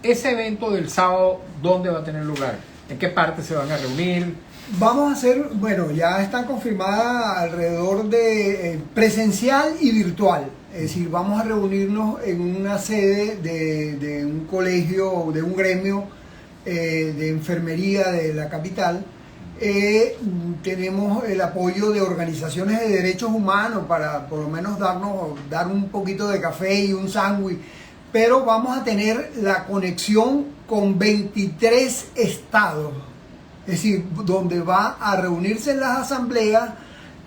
ese evento del sábado, ¿dónde va a tener lugar? ¿En qué parte se van a reunir? Vamos a hacer, bueno, ya están confirmadas alrededor de presencial y virtual. Es decir, vamos a reunirnos en una sede de un colegio, de un gremio de enfermería de la capital. Tenemos el apoyo de organizaciones de derechos humanos para por lo menos dar un poquito de café y un sándwich. Pero vamos a tener la conexión con 23 estados. Es decir, donde va a reunirse las asambleas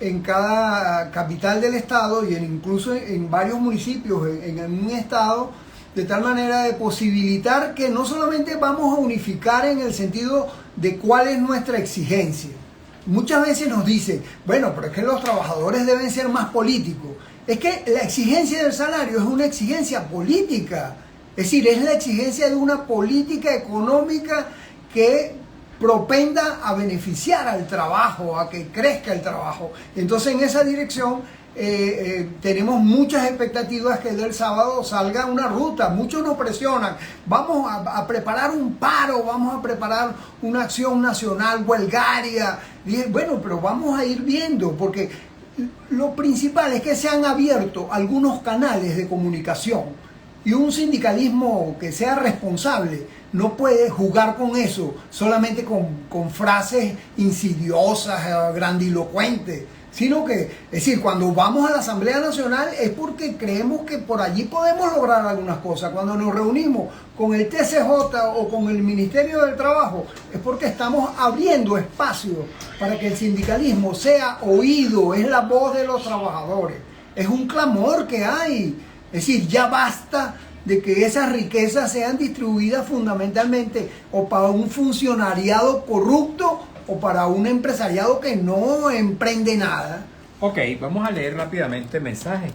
en cada capital del estado y incluso en varios municipios en un estado, de tal manera de posibilitar que no solamente vamos a unificar en el sentido de cuál es nuestra exigencia. Muchas veces nos dicen, bueno, pero es que los trabajadores deben ser más políticos. Es que la exigencia del salario es una exigencia política. Es decir, es la exigencia de una política económica que propenda a beneficiar al trabajo, a que crezca el trabajo. Entonces, en esa dirección tenemos muchas expectativas que del sábado salga una ruta. Muchos nos presionan, vamos a preparar un paro, vamos a preparar una acción nacional huelgaria. Y bueno, pero vamos a ir viendo, porque lo principal es que se han abierto algunos canales de comunicación y un sindicalismo que sea responsable no puede jugar con eso solamente con frases insidiosas, grandilocuentes, sino que, es decir, cuando vamos a la Asamblea Nacional es porque creemos que por allí podemos lograr algunas cosas. Cuando nos reunimos con el TCJ o con el Ministerio del Trabajo es porque estamos abriendo espacio para que el sindicalismo sea oído, es la voz de los trabajadores, es un clamor que hay. Es decir, ya basta de que esas riquezas sean distribuidas fundamentalmente o para un funcionariado corrupto o para un empresariado que no emprende nada. Ok, vamos a leer rápidamente mensajes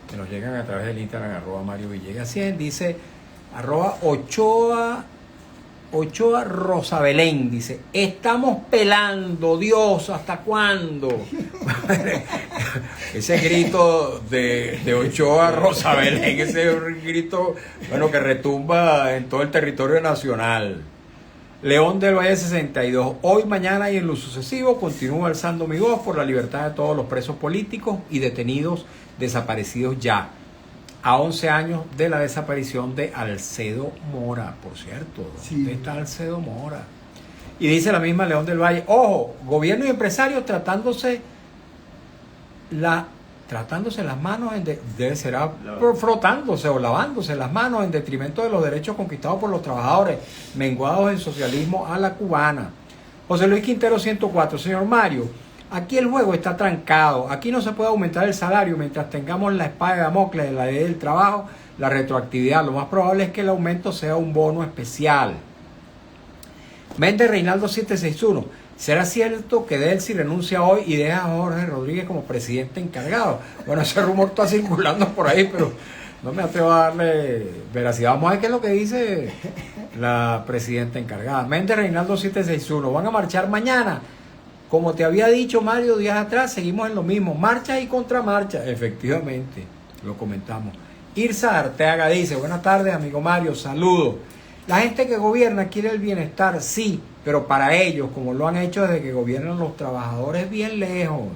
que nos llegan a través del Instagram, @MarioVillegas100. Dice, @Ochoa Rosabelén, dice, estamos pelando, Dios, ¿hasta cuándo? Ese grito de Ochoa Rosabelén, ese grito, bueno, que retumba en todo el territorio nacional. León del Valle 62, hoy, mañana y en lo sucesivo continúo alzando mi voz por la libertad de todos los presos políticos y detenidos desaparecidos ya. A 11 años de la desaparición de Alcedo Mora, por cierto. Sí. ¿Dónde está Alcedo Mora? Y dice la misma León del Valle, ojo, gobierno y empresarios tratándose las manos, frotándose o lavándose las manos en detrimento de los derechos conquistados por los trabajadores, menguados en socialismo a la cubana. José Luis Quintero 104, señor Mario, aquí el juego está trancado, aquí no se puede aumentar el salario mientras tengamos la espada de Damocles de la ley del trabajo, la retroactividad. Lo más probable es que el aumento sea un bono especial. Méndez Reinaldo 761, ¿será cierto que Delcy renuncia hoy y deja a Jorge Rodríguez como presidente encargado? Bueno, ese rumor está circulando por ahí, pero no me atrevo a darle veracidad. Vamos a ver qué es lo que dice la presidenta encargada. Méndez Reinaldo 761, ¿van a marchar mañana? Como te había dicho Mario días atrás, seguimos en lo mismo, marcha y contramarcha. Efectivamente, lo comentamos. Irsa Arteaga dice, buenas tardes amigo Mario, saludos. La gente que gobierna quiere el bienestar, sí, pero para ellos, como lo han hecho desde que gobiernan los trabajadores bien lejos.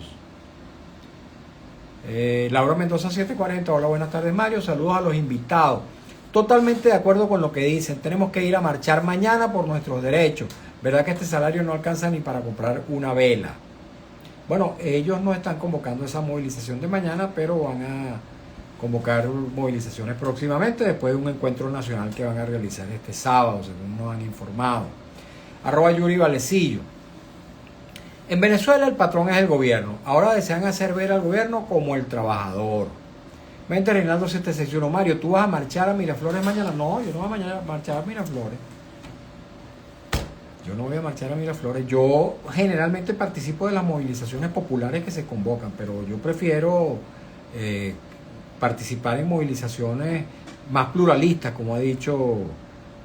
Laura Mendoza 740, hola, buenas tardes Mario, saludos a los invitados. Totalmente de acuerdo con lo que dicen, tenemos que ir a marchar mañana por nuestros derechos. ¿Verdad que este salario no alcanza ni para comprar una vela? Bueno, ellos no están convocando esa movilización de mañana, pero van a convocar movilizaciones próximamente después de un encuentro nacional que van a realizar este sábado, según nos han informado. @Yuri Valecillo. En Venezuela el patrón es el gobierno. Ahora desean hacer ver al gobierno como el trabajador. Mente Reinaldo 761. Mario, ¿tú vas a marchar a Miraflores mañana? No, yo no voy a marchar a Miraflores. Yo no voy a marchar a Miraflores. Yo generalmente participo de las movilizaciones populares que se convocan, pero yo prefiero participar en movilizaciones más pluralistas, como ha dicho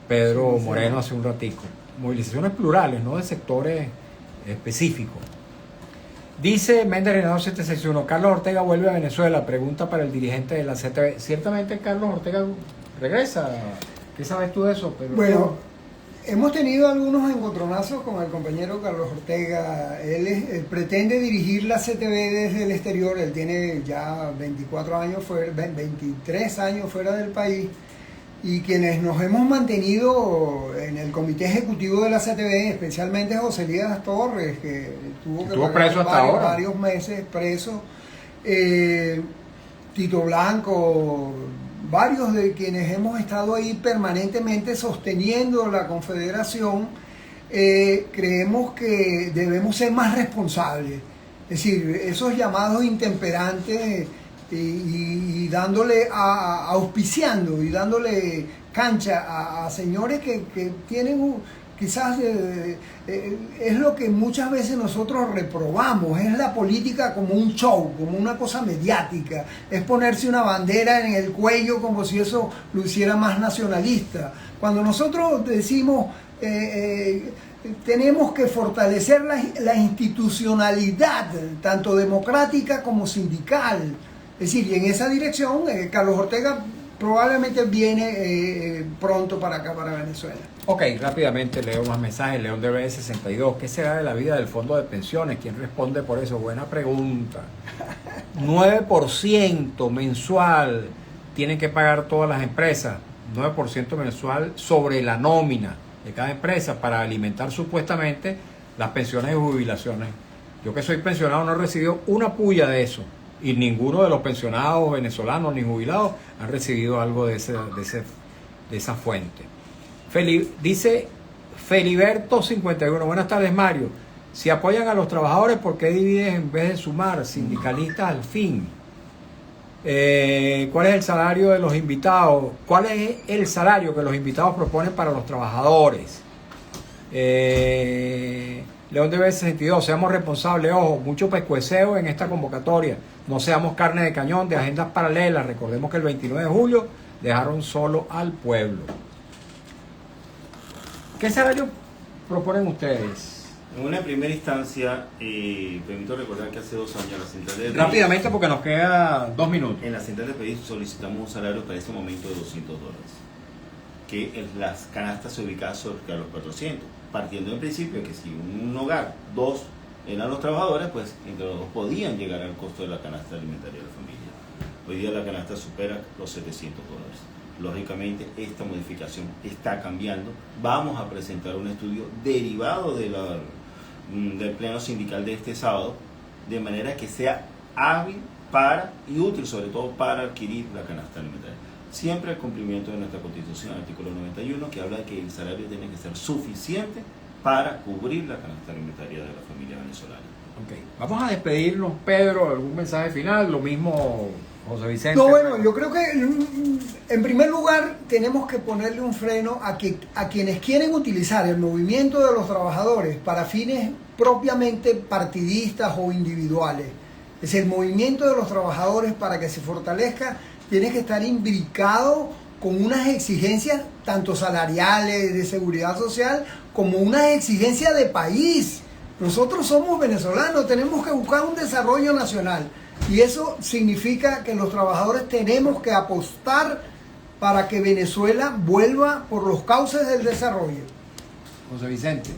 Pedro Moreno hace un ratico. Movilizaciones plurales, no de sectores específicos. Dice Méndez Reinaldo 761, Carlos Ortega vuelve a Venezuela, pregunta para el dirigente de la CTV. Ciertamente Carlos Ortega regresa. ¿Qué sabes tú de eso, Pedro? Bueno, hemos tenido algunos encontronazos con el compañero Carlos Ortega. Él pretende dirigir la CTV desde el exterior. Él tiene ya 23 años fuera del país. Y quienes nos hemos mantenido en el comité ejecutivo de la CTV, especialmente José Elías Torres, que tuvo preso hasta ahora, varios meses preso, Tito Blanco, varios de quienes hemos estado ahí permanentemente sosteniendo la Confederación, creemos que debemos ser más responsables. Es decir, esos llamados intemperantes y dándole auspiciando y dándole cancha a señores que tienen quizás es lo que muchas veces nosotros reprobamos, es la política como un show, como una cosa mediática, es ponerse una bandera en el cuello como si eso lo hiciera más nacionalista. Cuando nosotros decimos tenemos que fortalecer la institucionalidad, tanto democrática como sindical. Es decir, y en esa dirección Carlos Ortega probablemente viene pronto para acá, para Venezuela. Ok, rápidamente leo más mensajes. León de B62, ¿qué será de la vida del fondo de pensiones? ¿Quién responde por eso? Buena pregunta. 9% mensual tienen que pagar todas las empresas, 9% mensual sobre la nómina de cada empresa para alimentar supuestamente las pensiones y jubilaciones. Yo que soy pensionado no he recibido una puya de eso. Y ninguno de los pensionados venezolanos ni jubilados han recibido algo de esa fuente. Dice Feliberto 51, buenas tardes Mario, si apoyan a los trabajadores, ¿por qué dividen en vez de sumar? Sindicalistas al fin. ¿Cuál es el salario de los invitados? ¿Cuál es el salario que los invitados proponen para los trabajadores? León de B62, seamos responsables, ojo, mucho pescueceo en esta convocatoria, no seamos carne de cañón de agendas paralelas, recordemos que el 29 de julio dejaron solo al pueblo. ¿Qué salario proponen ustedes? En una primera instancia, permito recordar que hace 2 años la central de Rápidamente porque nos queda 2 minutos. En la central de país solicitamos un salario para este momento de $200, que las canastas se ubicaban sobre los 400, partiendo del principio que si un hogar, 2 eran los trabajadores, pues entre los 2 podían llegar al costo de la canasta alimentaria de la familia. Hoy día la canasta supera los $700. Lógicamente, esta modificación está cambiando. Vamos a presentar un estudio derivado del pleno sindical de este sábado, de manera que sea hábil y útil, sobre todo para adquirir la canasta alimentaria. Siempre el cumplimiento de nuestra Constitución, artículo 91, que habla de que el salario tiene que ser suficiente para cubrir la canasta alimentaria de la familia venezolana. Ok, vamos a despedirnos, Pedro, algún mensaje final, lo mismo José Vicente. No, bueno, yo creo que en primer lugar tenemos que ponerle un freno a quienes quieren utilizar el movimiento de los trabajadores para fines propiamente partidistas o individuales. Es el movimiento de los trabajadores, para que se fortalezca, tiene que estar imbricado con unas exigencias tanto salariales, de seguridad social, como unas exigencias de país. Nosotros somos venezolanos, tenemos que buscar un desarrollo nacional. Y eso significa que los trabajadores tenemos que apostar para que Venezuela vuelva por los cauces del desarrollo. José Vicente.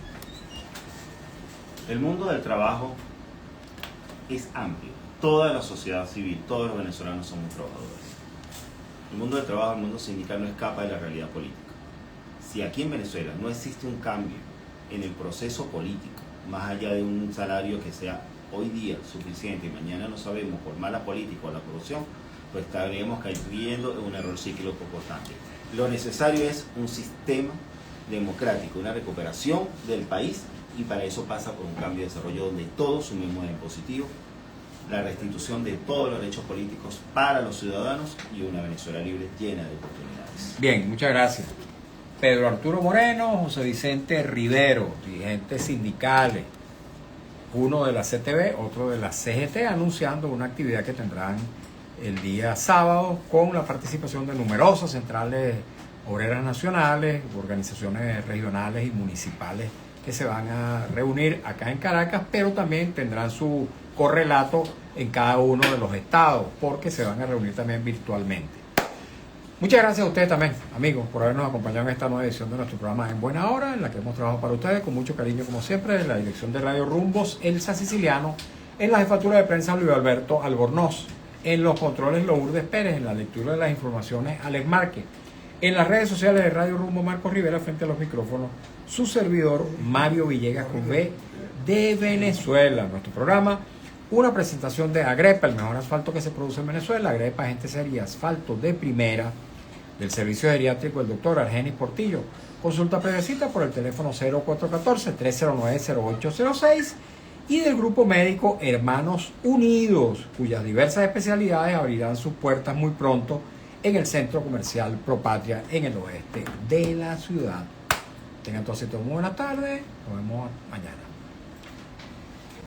El mundo del trabajo es amplio. Toda la sociedad civil, todos los venezolanos somos trabajadores. El mundo del trabajo, el mundo sindical no escapa de la realidad política. Si aquí en Venezuela no existe un cambio en el proceso político, más allá de un salario que sea hoy día suficiente y mañana no sabemos por mala política o la corrupción, pues estaríamos cayendo en un error cíclico constante. Lo necesario es un sistema democrático, una recuperación del país, y para eso pasa por un cambio de desarrollo donde todos sumemos en positivo, la restitución de todos los derechos políticos para los ciudadanos y una Venezuela libre llena de oportunidades. Bien, muchas gracias. Pedro Arturo Moreno, José Vicente Rivero, dirigentes sindicales, uno de la CTV, otro de la CGT, anunciando una actividad que tendrán el día sábado con la participación de numerosas centrales obreras nacionales, organizaciones regionales y municipales que se van a reunir acá en Caracas, pero también tendrán su correlato en cada uno de los estados, porque se van a reunir también virtualmente. Muchas gracias a ustedes también, amigos, por habernos acompañado en esta nueva edición de nuestro programa En Buena Hora, en la que hemos trabajado para ustedes con mucho cariño, como siempre, en la dirección de Radio Rumbos, Elsa Siciliano, en la jefatura de prensa Luis Alberto Albornoz, en los controles Lourdes Pérez, en la lectura de las informaciones Alex Márquez, en las redes sociales de Radio Rumbo Marcos Rivera, frente a los micrófonos, su servidor Mario Villegas con B de Venezuela. Nuestro programa, una presentación de Agrepa, el mejor asfalto que se produce en Venezuela. Agrepa, gente seria, asfalto de primera, del servicio geriátrico el doctor Argenis Portillo. Consulta previa por el teléfono 0414-309-0806 y del grupo médico Hermanos Unidos, cuyas diversas especialidades abrirán sus puertas muy pronto en el centro comercial Propatria en el oeste de la ciudad. Tengan todos muy buenas tardes, nos vemos mañana.